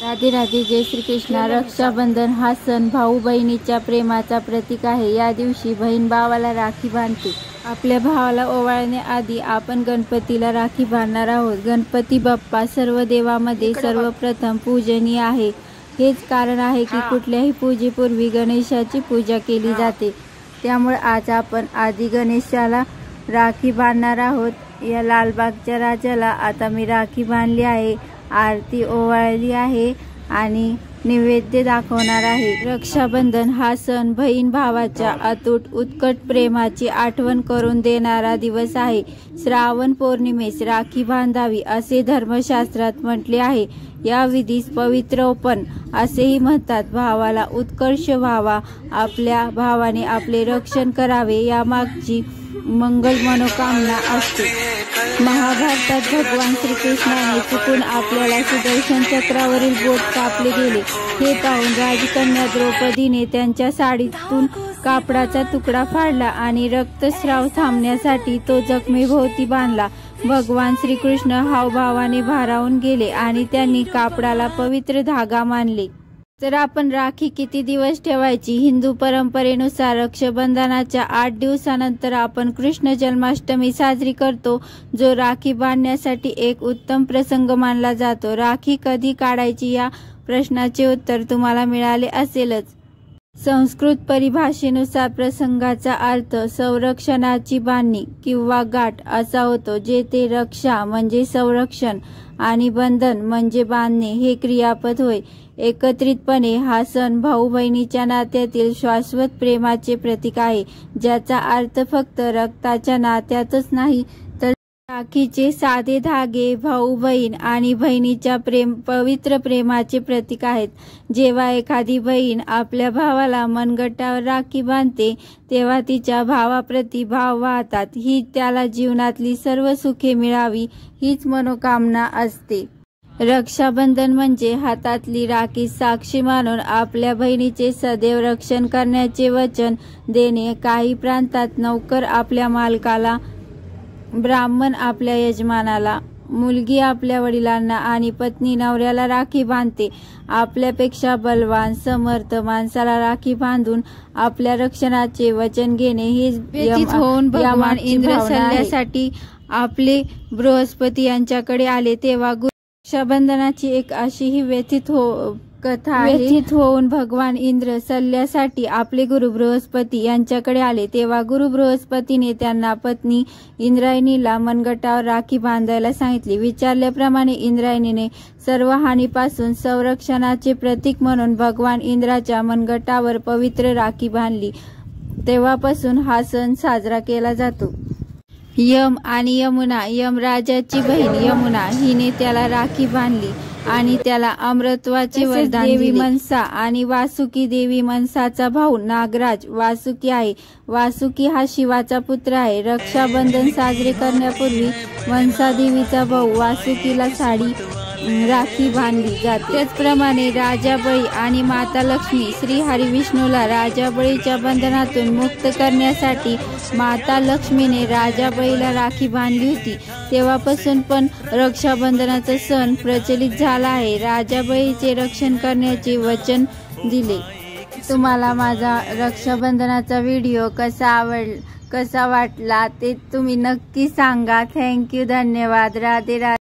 राधे राधे, जय श्री कृष्णा। रक्षाबंधन हा सण भाऊ बहिणीच्या प्रेमाचा प्रतीक आहे। या दिवशी बहीण भावाला राखी बांधते। आपल्या भावाला ओवाळण्याआधी आपण गणपतीला राखी बांधणार आहोत। गणपती बाप्पा सर्व देवामध्ये सर्वप्रथम पूजनीय आहे। हेच कारण आहे की कुठल्याही पूजेपूर्वी गणेशाची पूजा केली जाते। त्यामुळे आज आपण आधी गणेशाला राखी बांधणार आहोत। या लालबागच्या राजाला आता मी राखी बांधली आहे, आरती ओवाळली आहे आणि नैवेद्य दाखवणार आहे। रक्षाबंधन हा सण बहीण भावाच्या अतूट उत्कट प्रेमाची आठवण करून देणारा दिवस आहे। श्रावण पौर्णिमेस राखी बांधावी असे धर्मशास्त्रात म्हटले आहे। या विधीस पवित्रोपण असेही म्हणतात। भावाला उत्कर्ष व्हावा, आपल्या भावाने आपले रक्षण करावे यामागची मंगल मनोकामना असते। महाभारतात भगवान श्रीकृष्णाने चुकून आपल्याला सुदर्शन चक्रावरील बोट कापले गेले। हे पाहून राजकन्या द्रौपदीने त्यांच्या साडीतून कापडाचा तुकडा फाडला आणि रक्तस्राव थांबण्यासाठी तो जखमेभोवती बांधला। भगवान श्रीकृष्ण हावभावाने भारावून गेले आणि त्यांनी कापडाला पवित्र धागा मानले। तर आपण राखी किती दिवस ठेवायची? हिंदू परंपरेनुसार रक्षाबंधनाच्या 8 दिवसानंतर आपण कृष्ण जन्माष्टमी साजरी करतो, जो राखी बांधण्यासाठी एक उत्तम प्रसंग मानला जातो। राखी कधी काढायची या प्रश्नाचे उत्तर तुम्हाला मिळाले असेलच। संस्कृत परिभाषेनुसार प्रसंगाचा अर्थ संरक्षणाची बांधणी किंवा गाठ असा होतो, जेथे रक्षा म्हणजे संरक्षण आणि बंधन म्हणजे बांधणे हे क्रियापद होय। एकत्रितपणे हा सण भाऊ बहिणीच्या नात्यातील शाश्वत प्रेमाचे प्रतीक आहे, ज्याचा अर्थ फक्त रक्ताच्या नात्यातच नाही तर राखीचे साधे धागे भाऊ बहीण आणि बहिणीच्या पवित्र प्रेमाचे प्रतीक आहेत। जेव्हा एखादी बहीण आपल्या भावाला मनगटावर राखी बांधते तेव्हा तिच्या भावाप्रती भाव वाहतात। ही त्याला जीवनातली सर्व सुखे मिळावी हीच मनोकामना असते। रक्षाबंधन म्हणजे हातातली राखी साक्षी मानून आपल्या बहिणीचे सदैव रक्षण करण्याचे वचन देणे। काही प्रांतात नौकर आपल्या मालकाला, ब्राह्मण आपल्या यजमानाला, मुलगी आपल्या वडिलांना आणि पत्नी नवऱ्याला राखी बांधते। आपल्यापेक्षा बलवान समर्थ माणसाला राखी बांधून आपल्या रक्षणाचे वचन घेणे हे होऊन भगवान इंद्र सल्ल्यासाठी आपले बृहस्पती यांच्याकडे आले। तेव्हा रक्षाबंधनाची एक अशीही व्यथित होऊन भगवान इंद्र सल्ल्यासाठी आपले गुरु बृहस्पती यांच्याकडे आले। तेव्हा गुरु बृहस्पतीने त्यांना पत्नी इंद्रायणीला मनगटावर राखी बांधायला सांगितली। विचारल्याप्रमाणे इंद्रायणीने सर्व हानीपासून संरक्षणाचे प्रतीक म्हणून भगवान इंद्राच्या मनगटावर पवित्र राखी बांधली। तेव्हापासून हा सण साजरा केला जातो। यम आणि यमुना, यमराजाची बहीण यमुना हिने त्याला राखी बांधली आणि त्याला अमृतत्वाचे वरदान दिले। देवी मनसा आणि वासुकी, देवी मनसाचा भाऊ नागराज वासुकी आहे। वासुकी हा शिवाचा पुत्र आहे। रक्षाबंधन साजरे करण्यापूर्वी मनसा देवीचा भाऊ वासुकीला राखी बांधली जाते। त्याचप्रमाणे राजा बळी आणि माता लक्ष्मी श्री हरिविष्णूला राजा बळीच्या बंधनातून मुक्त करण्यासाठी माता लक्ष्मीने राजा बळीला राखी बांधली होती। तेव्हापासून पण रक्षाबंधनाचा सण प्रचलित झाला आहे। राजा बळीचे रक्षण करण्याचे वचन दिले। तुम्हाला माझा रक्षाबंधनाचा व्हिडिओ कसा वाटला ते तुम्ही नक्की सांगा। थँक्यू, धन्यवाद। राधे राधे।